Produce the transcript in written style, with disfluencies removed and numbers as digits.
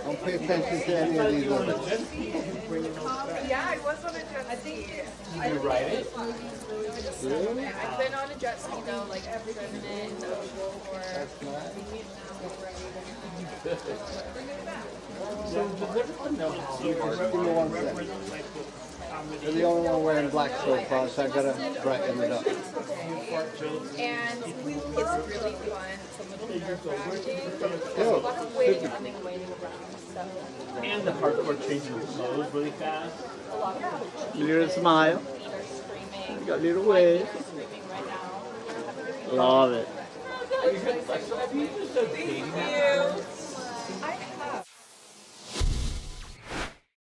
Don't pay attention to any of these others. Yeah, I was on a jet ski. You ride it? I've been on a jet ski though, like every minute. So does everyone know how Give me 1 second. You're the only one wearing black so far, so I gotta brighten it up. And it's really fun. It's a little nerve-wracking. There's a lot of waiting around, so and the hardcore changing the clothes really fast? a lot of people Little smile. are screaming. You got little waves. Screaming right now. Love it. Have you just dating that? I